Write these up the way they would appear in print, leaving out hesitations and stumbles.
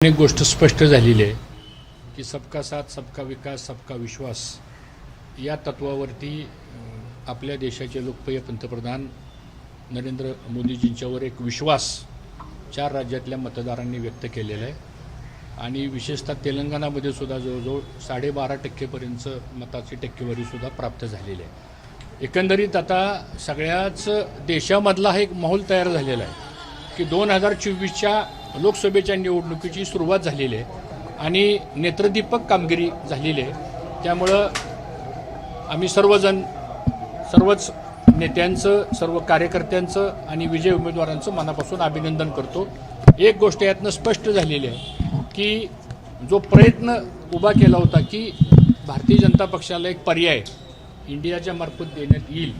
एक गोष्ट स्पष्ट झालेली आहे की सबका साथ सबका विकास सबका विश्वास या तत्वावरती आपल्या देशाचे लोकप्रिय पंतप्रधान नरेंद्र मोदीजींच्यावर एक विश्वास 4 राज्यातल्या मतदारांनी व्यक्त केलेला आहे आणि विशेषतः तेलंगणामध्ये सुद्धा जवळजवळ 12.5% मताची टक्केवारी सुद्धा प्राप्त झालेली आहे। एकंदरीत आता सगळ्याच देशामधला हा एक माहोल तयार झालेला आहे की 2024च्या लोकसभेच्या निवडणुकीची सुरुवात झालेली आहे आणि नेत्रदीपक कामगिरी झालेली आहे। त्यामुळं आम्ही सर्वच नेत्यांचं, सर्व कार्यकर्त्यांचं आणि विजय उमेदवारांचं मनापासून अभिनंदन करतो। एक गोष्ट यातनं स्पष्ट झालेली आहे की जो प्रयत्न उभा केला होता की भारतीय जनता पक्षाला एक पर्याय इंडियाच्या मार्फत देण्यात येईल,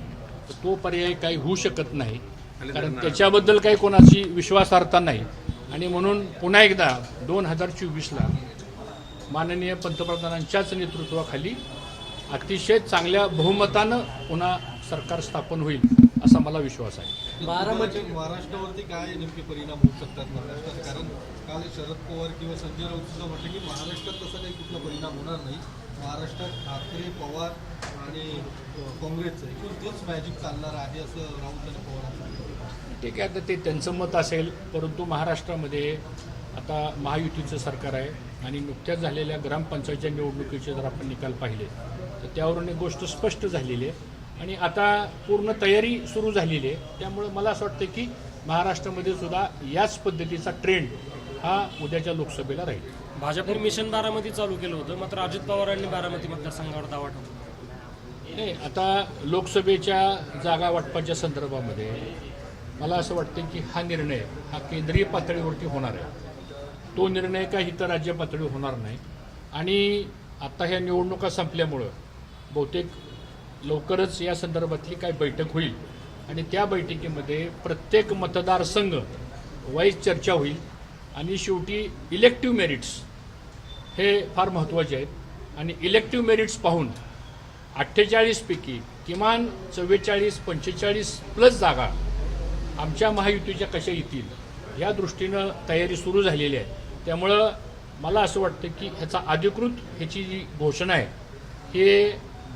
तर तो पर्याय काही होऊ शकत नाही, कारण त्याच्याबद्दल काही कोणाची विश्वासार्हता नाही। आणि म्हणून पुन्हा एकदा 2024ला माननीय पंतप्रधानांच्याच नेतृत्वाखाली अतिशय चांगल्या बहुमतानं पुन्हा सरकार स्थापन होईल असा मला विश्वास आहे। महाराष्ट्रावरती काय नेमके परिणाम होऊ शकतात महाराष्ट्रात? कारण काल शरद पवार किंवा संजय राऊत सुद्धा म्हटले की महाराष्ट्रात तसा काही कुठला परिणाम होणार नाही, महाराष्ट्रात ठाकरे, पवार आणि काँग्रेसचं एकूण तेच मॅजिक चालणार आहे असं राऊत आणि पवार सांगितलं। ठीक आहे, आता ते त्यांचं मत असेल, परंतु महाराष्ट्रामध्ये आता महायुतीचं सरकार आहे आणि नुकत्याच झालेल्या ग्रामपंचायतच्या निवडणुकीचे जर आपण निकाल पाहिले तर त्यावरून एक गोष्ट स्पष्ट झालेली आहे आणि आता पूर्ण तयारी सुरू झालेली आहे। त्यामुळे मला असं वाटतं की महाराष्ट्रामध्ये सुद्धा याच पद्धतीचा ट्रेंड हा उद्याच्या लोकसभेला राहील। भाजपने मिशन बारामती चालू केलं होतं, मात्र अजित पवारांनी बारामती मतदारसंघावर दावा ठेवला नाही। आता लोकसभेच्या जागा वाटपाच्या संदर्भामध्ये मला असं वाटतं की हा निर्णय हा केंद्रीय पातळीवरती होणार आहे, तो निर्णय काय इतर राज्य पातळीवर होणार नाही। आणि आता ह्या निवडणुका संपल्यामुळं बहुतेक लवकरच या संदर्भातली काय बैठक होईल आणि त्या बैठकीमध्ये प्रत्येक मतदारसंघ वाईज चर्चा होईल आणि शेवटी इलेक्टिव्ह मेरिट्स हे फार महत्त्वाचे आहेत आणि इलेक्टिव्ह मेरिट्स पाहून 48 पैकी किमान 44-45 प्लस जागा आमच्या महायुतीच्या कशा येतील या दृष्टीनं तयारी सुरू झालेली आहे। त्यामुळं मला असं वाटतं की ह्याचा अधिकृत ह्याची जी घोषणा आहे हे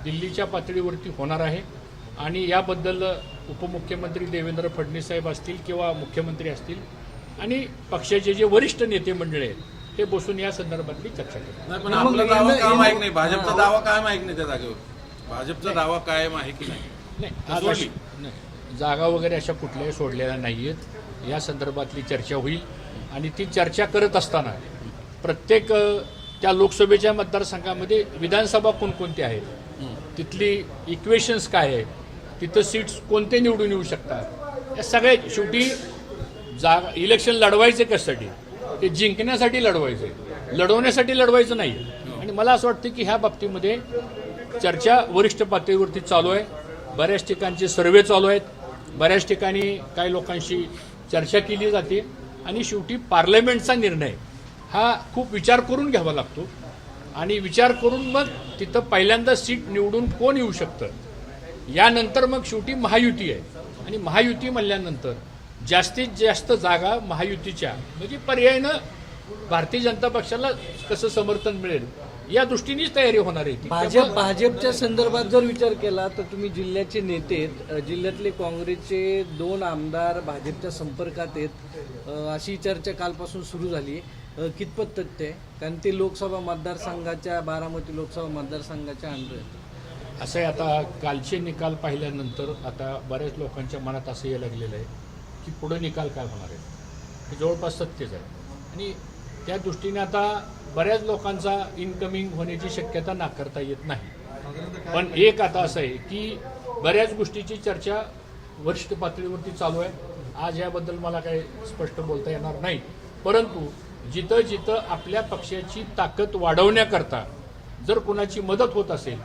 दिल्लीच्या पातळीवरती होणार आहे आणि याबद्दल उपमुख्यमंत्री देवेंद्र फडणवीस साहेब असतील किंवा मुख्यमंत्री असतील आणि पक्षाचे जे वरिष्ठ नेते मंडळी आहेत हे बसून या संदर्भातली चर्चा करतील। पण आपला दावा कायम आहे की नाही? भाजपचा दावा कायम आहे की नाही? त्या जागेवर भाजपचा दावा कायम आहे की नाही? नाही, जागा वगैरे अशा कुठल्याही सोडलेल्या नाही आहेत। या संदर्भातली चर्चा होईल आणि ती चर्चा करत असताना प्रत्येक त्या लोकसभेच्या मतदारसंघामध्ये विधानसभा कोणकोणत्या आहेत, तिथली इक्वेशन्स काय आहे, तिथं सीट्स कोणते निवडून येऊ शकतात, या सगळ्या शेवटी जागा इलेक्शन लढवायचे कशासाठी? ते जिंकण्यासाठी लढवायचे, लढवण्यासाठी लढवायचं नाही। आणि मला असं वाटतं की ह्या बाबतीमध्ये चर्चा वरिष्ठ पातळीवरती चालू आहे, बऱ्याच ठिकाणचे सर्वे चालू आहेत, बऱ्याच ठिकाणी काही लोकांशी चर्चा केली जाते आणि शेवटी पार्लमेंटचा निर्णय हा खूप विचार करून घ्यावा लागतो आणि विचार करून मग तिथं पहिल्यांदा सीट निवडून कोण येऊ शकतं, यानंतर मग शेवटी महायुती आहे आणि महायुती म्हणल्यानंतर जास्तीत जास्त जागा महायुतीच्या म्हणजे पर्यायनं भारतीय जनता पक्षाला कसं समर्थन मिळेल या दृष्टीनेच तयारी होणार आहे। भाजपच्या संदर्भात जर विचार केला तर तुम्ही जिल्ह्याचे नेते, जिल्ह्यातले काँग्रेसचे 2 आमदार भाजपच्या संपर्कात आहेत अशी चर्चा कालपासून सुरू झाली, कितपत तथ्य आहे? कारण ते लोकसभा मतदारसंघाच्या बारामती लोकसभा मतदारसंघाच्या अंडर आहेत। असं आहे, आता कालचे निकाल पाहिल्यानंतर आता बऱ्याच लोकांच्या मनात असं यायला लागलेलं आहे की पुढे निकाल काय होणार आहे, हे जवळपास सत्यच आहे आणि त्या दृष्टीने आता बऱ्याच लोकांचा इनकमिंग होण्याची शक्यता नाकारता येत नाही। पण एक आता असं आहे की बऱ्याच गोष्टीची चर्चा वरिष्ठ पातळीवरती चालू आहे। आज याबद्दल मला काही स्पष्ट बोलता येणार नाही, परंतु जिथं जिथं आपल्या पक्षाची ताकद वाढवण्याकरता जर कोणाची मदत होत असेल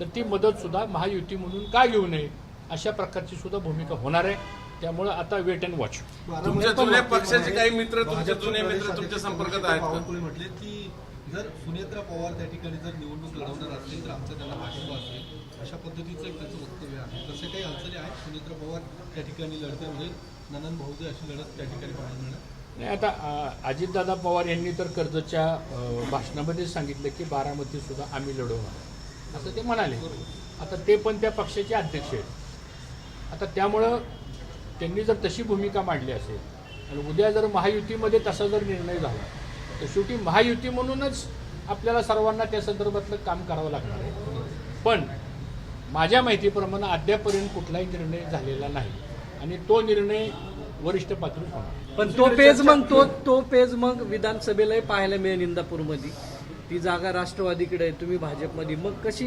तर ती मदत सुद्धा महायुती म्हणून का घेऊ नये अशा प्रकारची सुद्धा भूमिका होणार आहे। त्यामुळे आता वेट अँड वॉच। तुमच्या जुन्या पक्षाचे काही मित्र, तुमचे जुने मित्र तुमच्या संपर्कात आहेत? बावनकुळे म्हटले की जर सुनेत्रा पवार त्या ठिकाणी जर निवडणूक लढवणार असतील तर आमचा त्यांना पाठिंबा असेल, अशा पद्धतीचं एक त्याचं वक्तव्य आहे। तसे काही हालचाली आहेत? सुनेत्रा पवार त्या ठिकाणी लढते म्हणजे ननंद भाऊजे अशी लढत त्या ठिकाणी पाहायला मिळणार? नाही आता अजितदादा पवार यांनी तर कर्जतच्या भाषणामध्ये सांगितलं की बारामती सुद्धा आम्ही लढवणार असं ते म्हणाले. आता ते पण त्या पक्षाचे अध्यक्ष आहेत. आता त्यामुळं त्यांनी जर तशी भूमिका मांडली असेल आणि उद्या जर महायुतीमध्ये तसा जर निर्णय झाला तर शेवटी महायुती म्हणूनच आपल्याला सर्वांना त्या संदर्भातलं काम करावं लागणार आहे. पण माझ्या माहितीप्रमाणे अद्यापर्यंत कुठलाही निर्णय झालेला नाही आणि तो निर्णय वरिष्ठ पातळीवर होणार. पण तो पेज मग विधानसभेलाही पाहायला मिळेल इंदापूरमध्ये. ती जागा राष्ट्रवादीकडे आहे, तुम्ही भाजपमध्ये, मग कशी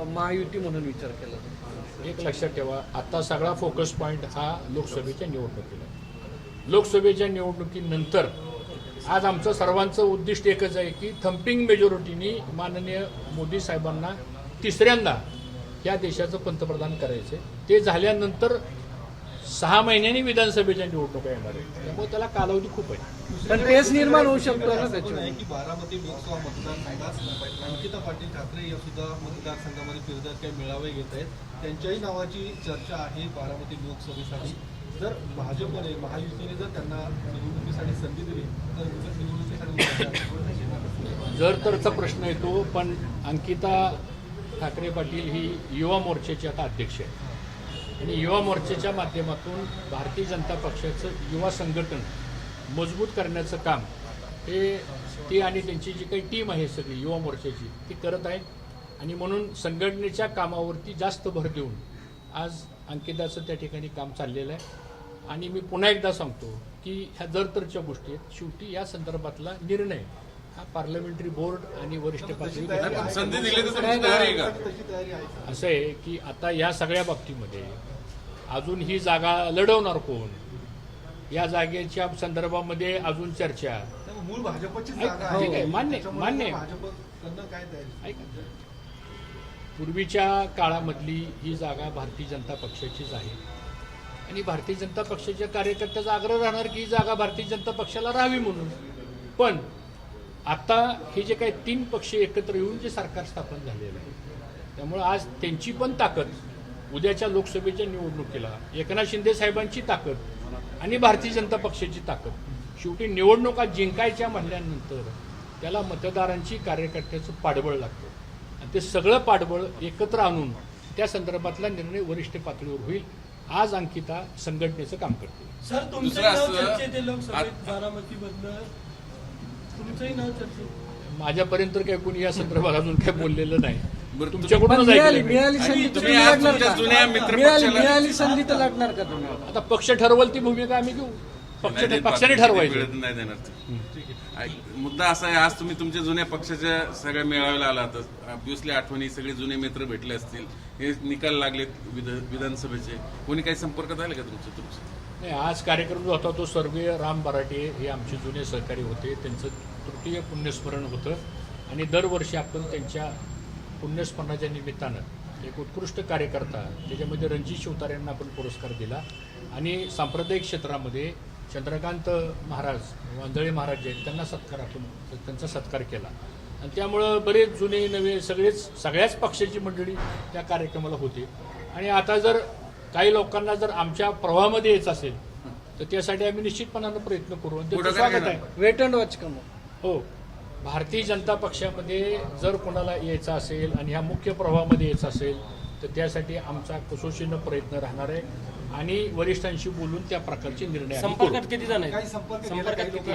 महायुती म्हणून विचार केला? एक लक्षात ठेवा, आता सगळा फोकस पॉईंट हा लोकसभेच्या निवडणुकीला आहे. लोकसभेच्या निवडणुकीनंतर आज आमचं सर्वांचं उद्दिष्ट एकच आहे की थम्पिंग मेजॉरिटीनी माननीय मोदी साहेबांना तिसऱ्यांदा या देशाचं पंतप्रधान करायचं. ते झाल्यानंतर 6 महिन्यांनी विधानसभेच्या निवडणुका येणार आहेत. त्यामुळे त्याला कालावधी खूप आहे. पण पेज निर्माण होऊ शकतो ना आहे त्याच्यावर. की बारामती लोकसभा मतदारसंघात अंकिता पाटील ठाकरे या सुद्धा मतदारसंघामध्ये फिरतात, काही मेळावे घेत आहेत. त्यांच्याही नावाची चर्चा आहे बारामती लोकसभेसाठी. जर भाजपने महायुतीने जर त्यांना निवडणुकीसाठी संधी दिली तर निवडणुकीसाठी जर तरचा प्रश्न येतो. पण अंकिता ठाकरे पाटील ही युवा मोर्चाची आता अध्यक्ष आहे आणि युवा मोर्चाच्या माध्यमातून भारतीय जनता पक्षाचं युवा संघटन मजबूत करण्याचं काम हे ती आणि त्यांची जी काही टीम आहे सगळी युवा मोर्चाची ती करत आहे. आणि म्हणून संघटनेच्या कामावरती जास्त भर देऊन आज अंकिताचं त्या ठिकाणी काम चाललेलं आहे. आणि मी पुन्हा एकदा सांगतो की ह्या जर तरच्या गोष्टी आहेत. शेवटी या संदर्भातला निर्णय हा पार्लमेंटरी बोर्ड आणि वरिष्ठ पातळीवर पण संधी दिली तर तुमची तयारी आहे का? तशी तयारी आहे. असं आहे की आता या सगळ्या बाबतीमध्ये अजून ही जागा लढवणार कोण, या जागेच्या संदर्भामध्ये अजून चर्चा. त्यामुळे मूळ भाजपची ठीक जागा आहे, आहे. मान्य त्याच्यामुळे मान्य. भाजप करणं काय तयारी? ऐका, पूर्वीच्या काळामधली ही जागा भारतीय जनता पक्षाचीच आहे आणि भारतीय जनता पक्षाच्या कार्यकर्त्याचा आग्रह राहणार की ही जागा भारतीय जनता पक्षाला राहावी म्हणून. पण आता हे जे काही 3 पक्ष एकत्र येऊन जे सरकार स्थापन झालेलं आहे त्यामुळे आज त्यांची पण ताकद उद्याच्या लोकसभेच्या निवडणुकीला, एकनाथ शिंदे साहेबांची ताकद आणि भारतीय जनता पक्षाची ताकद, शेवटी निवडणुका जिंकायच्या म्हणल्यानंतर त्याला मतदारांची कार्यकर्त्याचं पाठबळ लागतं आणि ते सगळं पाठबळ एकत्र आणून त्या संदर्भातला निर्णय वरिष्ठ पातळीवर होईल. आज अंकिता संघटनेचं काम करते. सर दुसरं तुमचंही नाव असं- चर्चेत आहे लोकसभेत बारामतीमधलं, तुमचंही नाव चर्चेत. माझ्यापर्यंत काही कोणी या संदर्भात अजून काही बोललेलं नाही. बरं, तुमच्याकडूनच मिळाली ऐकलं मी. मिळाली संधी तर तुम्ही तुम्ही आज लढणार तुमच्या का? जुन्या मित्रपक्षाला- मिळाली संधी तर लढणार का तुम्ही? आता पक्ष ठरवल ती भूमिका आम्ही घेऊ. नाही देत, पक्षाने बाकी ठरवायचं. वेळेत नाही देणार ते. मुद्दा असा आहे, आज तुम्ही तुमच्या जुन्या पक्षाच्या सगळ्या मेळाव्याला आलात. ऑब्व्हियसली आठवणी सगळे जुने मित्र भेटले असतील. हे निकाल लागलेत विधानसभेचे. कोणी काही संपर्कात आले का तुमचं? नाही, आज कार्यक्रम जो होता तो स्वर्गीय राम बराटे हे आमचे जुने सहकारी होते. त्यांचं तृतीय पुण्यस्मरण होतं आणि दरवर्षी आपण त्यांच्या पुण्यस्मरणाच्या निमित्तानं एक उत्कृष्ट कार्यकर्ता, त्याच्यामध्ये रणजित शिवतारे यांना आपण पुरस्कार दिला आणि सांप्रदायिक क्षेत्रामध्ये चंद्रकांत महाराज, वांदळे महाराज जे आहेत त्यांना त्यांचा सत्कार केला. आणि त्यामुळं बरेच जुने नवे सगळ्याच पक्षाची मंडळी त्या कार्यक्रमाला होती. आणि आता जर काही लोकांना जर आमच्या प्रवाहामध्ये यायचं असेल तर त्यासाठी आम्ही निश्चितपणानं प्रयत्न करू आणि त्याचं स्वागत आहे. वेट अँड वॉच का मग? हो, भारतीय जनता पक्षामध्ये जर कोणाला यायचं असेल आणि ह्या मुख्य प्रवाहामध्ये यायचं असेल तर त्यासाठी आमचा कसोशीनं प्रयत्न राहणार आहे आणि वरिष्ठांशी बोलून त्या प्रकारचे निर्णय आम्ही करू. संपर्कात किती जण आहेत? काही संपर्क केला, संपर्कात काही किती लोकांना